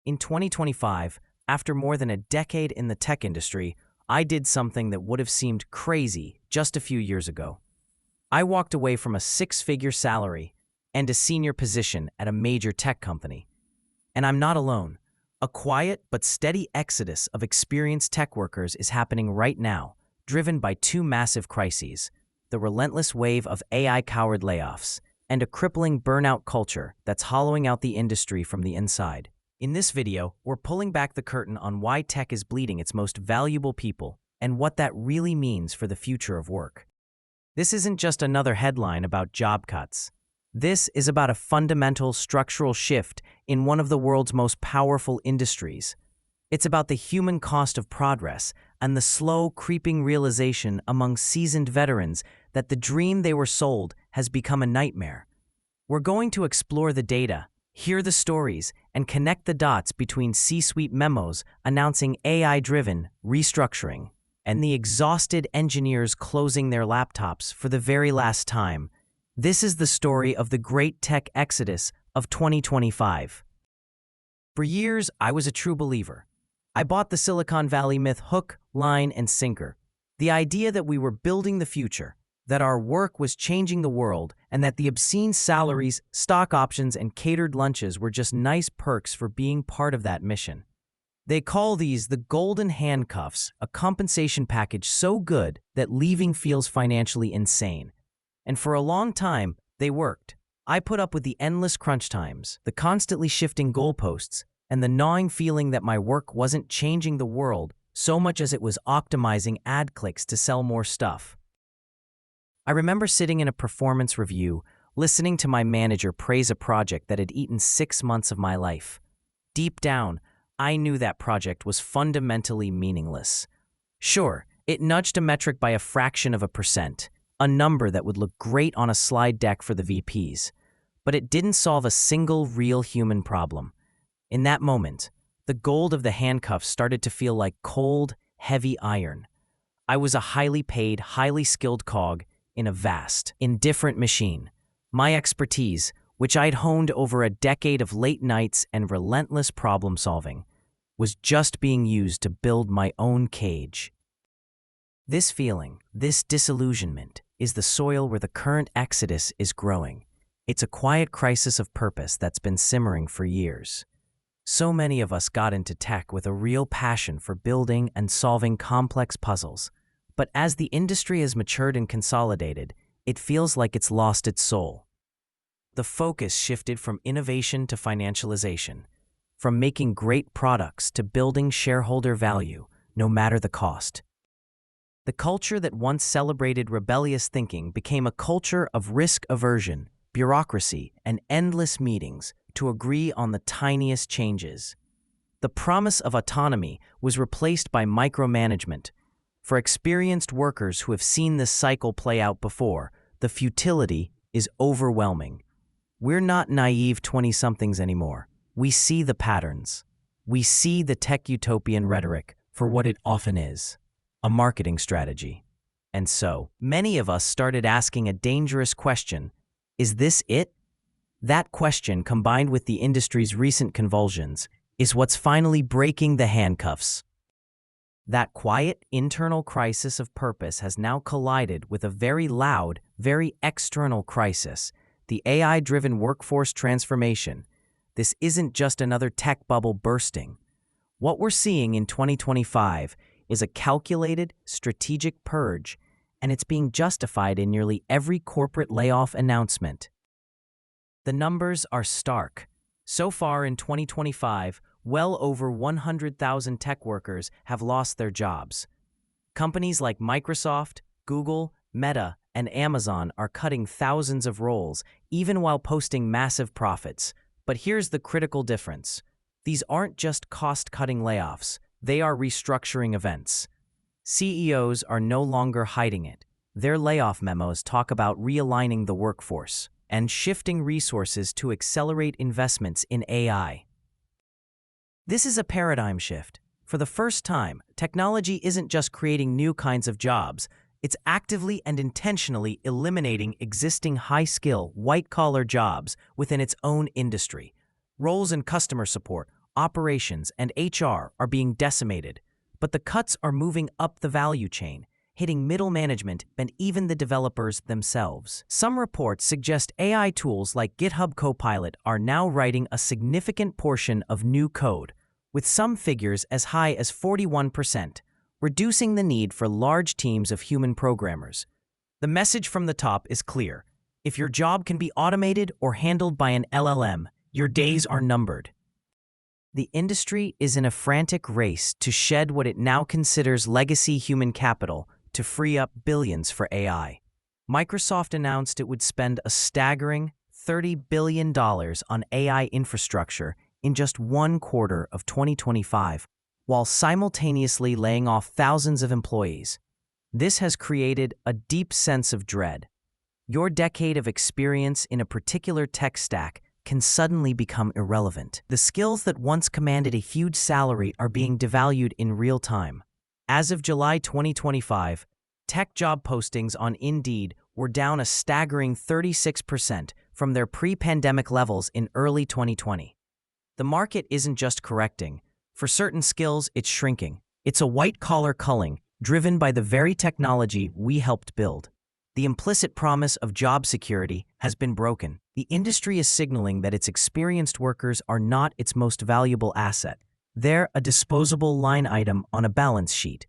In 2025, after more than a decade in the tech industry, I did something that would have seemed crazy just a few years ago. I walked away from a six-figure salary and a senior position at a major tech company. And I'm not alone. A quiet but steady exodus of experienced tech workers is happening right now, driven by two massive crises: the relentless wave of AI-powered layoffs and a crippling burnout culture that's hollowing out the industry from the inside. In this video, we're pulling back the curtain on why tech is bleeding its most valuable people and what that really means for the future of work. This isn't just another headline about job cuts. This is about a fundamental structural shift in one of the world's most powerful industries. It's about the human cost of progress and the slow, creeping realization among seasoned veterans that the dream they were sold has become a nightmare. We're going to explore the data, hear the stories, and connect the dots between C-suite memos announcing AI-driven restructuring and the exhausted engineers closing their laptops for the very last time. This is the story of the great tech exodus of 2025. For years, I was a true believer. I bought the Silicon Valley myth hook, line, and sinker. The idea that we were building the future, that our work was changing the world, and that the obscene salaries, stock options, and catered lunches were just nice perks for being part of that mission. They call these the golden handcuffs, a compensation package so good that leaving feels financially insane. And for a long time, they worked. I put up with the endless crunch times, the constantly shifting goalposts, and the gnawing feeling that my work wasn't changing the world so much as it was optimizing ad clicks to sell more stuff. I remember sitting in a performance review, listening to my manager praise a project that had eaten 6 months of my life. Deep down, I knew that project was fundamentally meaningless. Sure, it nudged a metric by a fraction of a percent, a number that would look great on a slide deck for the VPs, but it didn't solve a single real human problem. In that moment, the gold of the handcuffs started to feel like cold, heavy iron. I was a highly paid, highly skilled cog in a vast, indifferent machine. My expertise, which I'd honed over a decade of late nights and relentless problem solving, was just being used to build my own cage. This feeling, this disillusionment, is the soil where the current exodus is growing. It's a quiet crisis of purpose that's been simmering for years. So many of us got into tech with a real passion for building and solving complex puzzles. But as the industry has matured and consolidated, it feels like it's lost its soul. The focus shifted from innovation to financialization, from making great products to building shareholder value, no matter the cost. The culture that once celebrated rebellious thinking became a culture of risk aversion, bureaucracy, and endless meetings to agree on the tiniest changes. The promise of autonomy was replaced by micromanagement. For experienced workers who have seen this cycle play out before, the futility is overwhelming. We're not naive 20-somethings anymore. We see the patterns. We see the tech utopian rhetoric for what it often is: a marketing strategy. And so, many of us started asking a dangerous question: is this it? That question, combined with the industry's recent convulsions, is what's finally breaking the handcuffs. That quiet, internal crisis of purpose has now collided with a very loud, very external crisis: the AI-driven workforce transformation. This isn't just another tech bubble bursting. What we're seeing in 2025 is a calculated, strategic purge, and it's being justified in nearly every corporate layoff announcement. The numbers are stark. So far in 2025, well over 100,000 tech workers have lost their jobs. Companies like Microsoft, Google, Meta, and Amazon are cutting thousands of roles, even while posting massive profits. But here's the critical difference. These aren't just cost-cutting layoffs. They are restructuring events. CEOs are no longer hiding it. Their layoff memos talk about realigning the workforce and shifting resources to accelerate investments in AI. This is a paradigm shift. For the first time, technology isn't just creating new kinds of jobs. It's actively and intentionally eliminating existing high-skill, white-collar jobs within its own industry. Roles in customer support, operations, and HR are being decimated, but the cuts are moving up the value chain, hitting middle management and even the developers themselves. Some reports suggest AI tools like GitHub Copilot are now writing a significant portion of new code, with some figures as high as 41%, reducing the need for large teams of human programmers. The message from the top is clear. If your job can be automated or handled by an LLM, your days are numbered. The industry is in a frantic race to shed what it now considers legacy human capital to free up billions for AI. Microsoft announced it would spend a staggering $30 billion on AI infrastructure in just one quarter of 2025, while simultaneously laying off thousands of employees. This has created a deep sense of dread. Your decade of experience in a particular tech stack can suddenly become irrelevant. The skills that once commanded a huge salary are being devalued in real time. As of July 2025, tech job postings on Indeed were down a staggering 36% from their pre-pandemic levels in early 2020. The market isn't just correcting. For certain skills, it's shrinking. It's a white-collar culling driven by the very technology we helped build. The implicit promise of job security has been broken. The industry is signaling that its experienced workers are not its most valuable asset. They're a disposable line item on a balance sheet.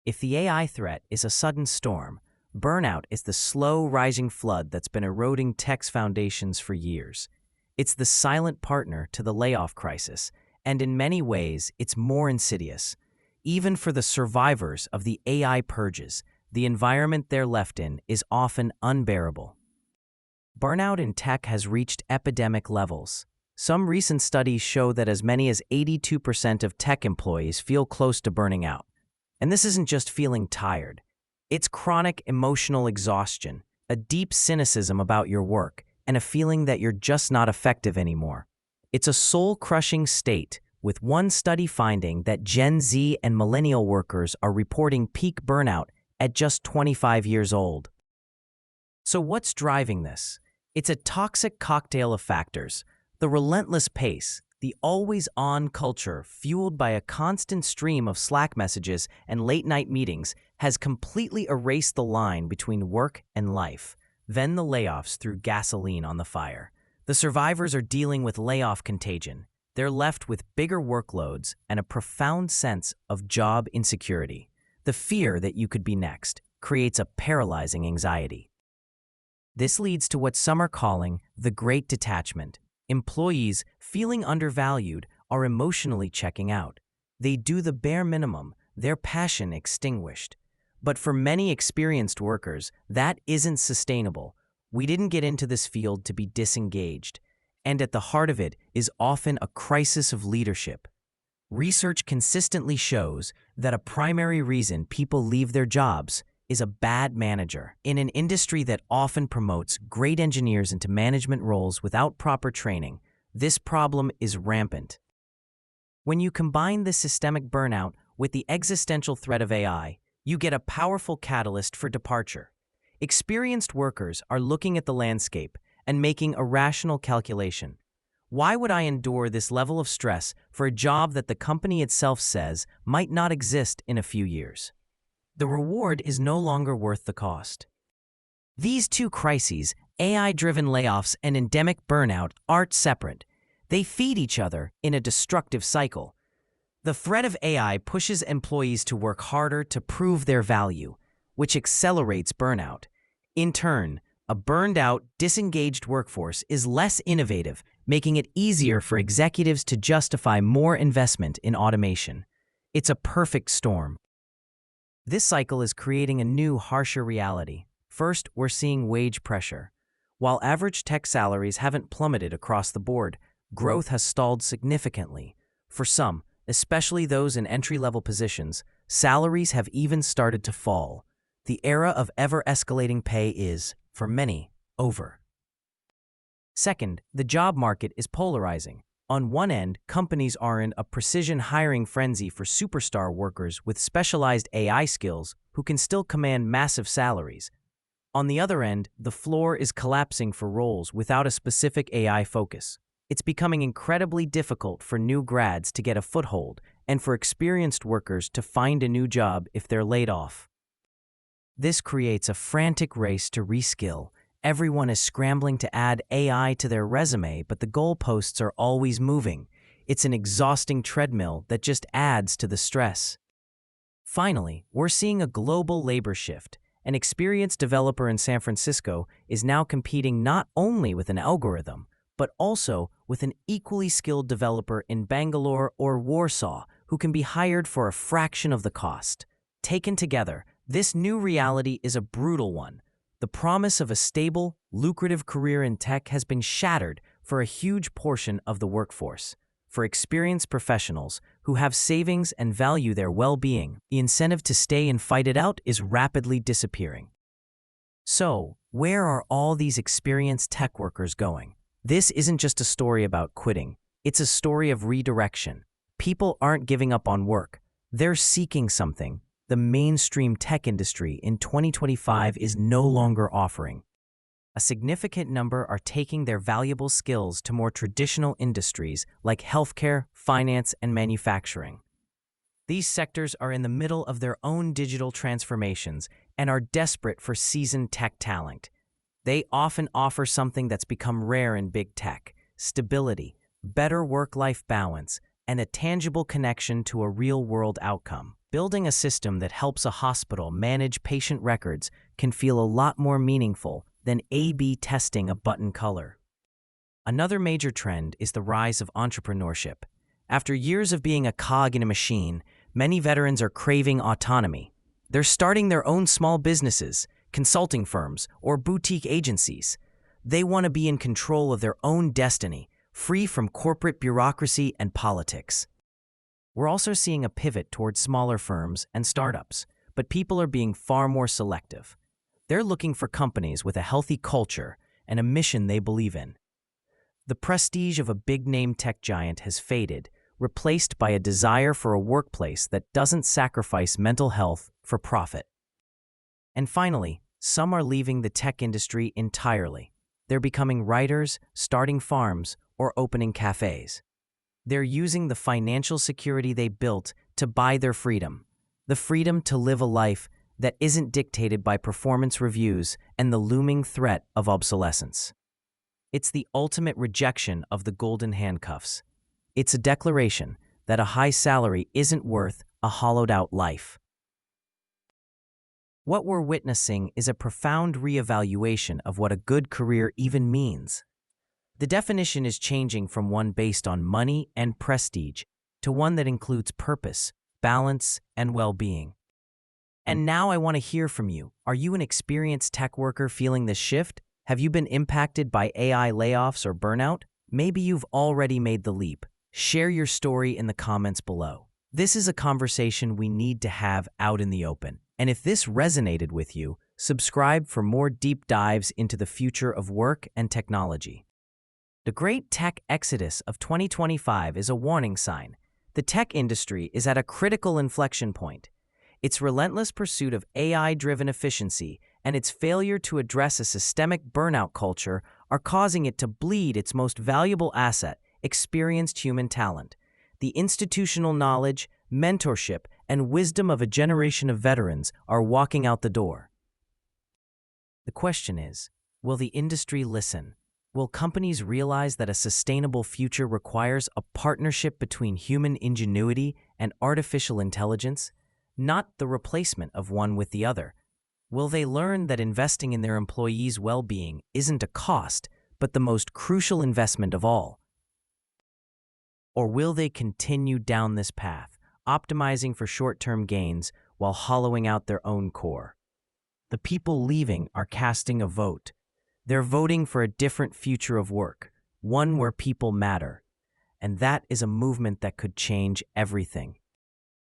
If the AI threat is a sudden storm, burnout is the slow rising flood that's been eroding tech's foundations for years. It's the silent partner to the layoff crisis, and in many ways, it's more insidious. Even for the survivors of the AI purges, the environment they're left in is often unbearable. Burnout in tech has reached epidemic levels. Some recent studies show that as many as 82% of tech employees feel close to burning out. And this isn't just feeling tired. It's chronic emotional exhaustion, a deep cynicism about your work, and a feeling that you're just not effective anymore. It's a soul-crushing state, with one study finding that Gen Z and millennial workers are reporting peak burnout at just 25 years old. So what's driving this? It's a toxic cocktail of factors. The relentless pace, the always-on culture fueled by a constant stream of Slack messages and late-night meetings has completely erased the line between work and life. Then the layoffs threw gasoline on the fire. The survivors are dealing with layoff contagion. They're left with bigger workloads and a profound sense of job insecurity. The fear that you could be next creates a paralyzing anxiety. This leads to what some are calling the Great Detachment. Employees, feeling undervalued, are emotionally checking out. They do the bare minimum, their passion extinguished. But for many experienced workers, that isn't sustainable. We didn't get into this field to be disengaged. And at the heart of it is often a crisis of leadership. Research consistently shows that a primary reason people leave their jobs is a bad manager. In an industry that often promotes great engineers into management roles without proper training, this problem is rampant. When you combine the systemic burnout with the existential threat of AI, you get a powerful catalyst for departure. Experienced workers are looking at the landscape and making a rational calculation. Why would I endure this level of stress for a job that the company itself says might not exist in a few years? The reward is no longer worth the cost. These two crises, AI-driven layoffs and endemic burnout, aren't separate. They feed each other in a destructive cycle. The threat of AI pushes employees to work harder to prove their value, which accelerates burnout. In turn, a burned-out, disengaged workforce is less innovative, making it easier for executives to justify more investment in automation. It's a perfect storm. This cycle is creating a new, harsher reality. First, we're seeing wage pressure. While average tech salaries haven't plummeted across the board, growth has stalled significantly. For some, especially those in entry-level positions, salaries have even started to fall. The era of ever-escalating pay is, for many, over. Second, the job market is polarizing. On one end, companies are in a precision hiring frenzy for superstar workers with specialized AI skills who can still command massive salaries. On the other end, the floor is collapsing for roles without a specific AI focus. It's becoming incredibly difficult for new grads to get a foothold and for experienced workers to find a new job if they're laid off. This creates a frantic race to reskill. Everyone is scrambling to add AI to their resume, but the goalposts are always moving. It's an exhausting treadmill that just adds to the stress. Finally, we're seeing a global labor shift. An experienced developer in San Francisco is now competing not only with an algorithm, but also with an equally skilled developer in Bangalore or Warsaw who can be hired for a fraction of the cost. Taken together, this new reality is a brutal one. The promise of a stable, lucrative career in tech has been shattered for a huge portion of the workforce. For experienced professionals who have savings and value their well-being, the incentive to stay and fight it out is rapidly disappearing. So, where are all these experienced tech workers going? This isn't just a story about quitting. It's a story of redirection. People aren't giving up on work. They're seeking something the mainstream tech industry in 2025 is no longer offering. A significant number are taking their valuable skills to more traditional industries like healthcare, finance, and manufacturing. These sectors are in the middle of their own digital transformations and are desperate for seasoned tech talent. They often offer something that's become rare in big tech: stability, better work-life balance, and a tangible connection to a real-world outcome. Building a system that helps a hospital manage patient records can feel a lot more meaningful than A/B testing a button color. Another major trend is the rise of entrepreneurship. After years of being a cog in a machine, many veterans are craving autonomy. They're starting their own small businesses, consulting firms, or boutique agencies. They want to be in control of their own destiny, free from corporate bureaucracy and politics. We're also seeing a pivot towards smaller firms and startups, but people are being far more selective. They're looking for companies with a healthy culture and a mission they believe in. The prestige of a big-name tech giant has faded, replaced by a desire for a workplace that doesn't sacrifice mental health for profit. And finally, some are leaving the tech industry entirely. They're becoming writers, starting farms, or opening cafes. They're using the financial security they built to buy their freedom, the freedom to live a life that isn't dictated by performance reviews and the looming threat of obsolescence. It's the ultimate rejection of the golden handcuffs. It's a declaration that a high salary isn't worth a hollowed-out life. What we're witnessing is a profound reevaluation of what a good career even means. The definition is changing from one based on money and prestige to one that includes purpose, balance, and well-being. And now I want to hear from you. Are you an experienced tech worker feeling this shift? Have you been impacted by AI layoffs or burnout? Maybe you've already made the leap. Share your story in the comments below. This is a conversation we need to have out in the open. And if this resonated with you, subscribe for more deep dives into the future of work and technology. The great tech exodus of 2025 is a warning sign. The tech industry is at a critical inflection point. Its relentless pursuit of AI-driven efficiency and its failure to address a systemic burnout culture are causing it to bleed its most valuable asset, experienced human talent. The institutional knowledge, mentorship, and wisdom of a generation of veterans are walking out the door. The question is, will the industry listen? Will companies realize that a sustainable future requires a partnership between human ingenuity and artificial intelligence, not the replacement of one with the other? Will they learn that investing in their employees' well-being isn't a cost, but the most crucial investment of all? Or will they continue down this path, optimizing for short-term gains while hollowing out their own core? The people leaving are casting a vote. They're voting for a different future of work, one where people matter. And that is a movement that could change everything.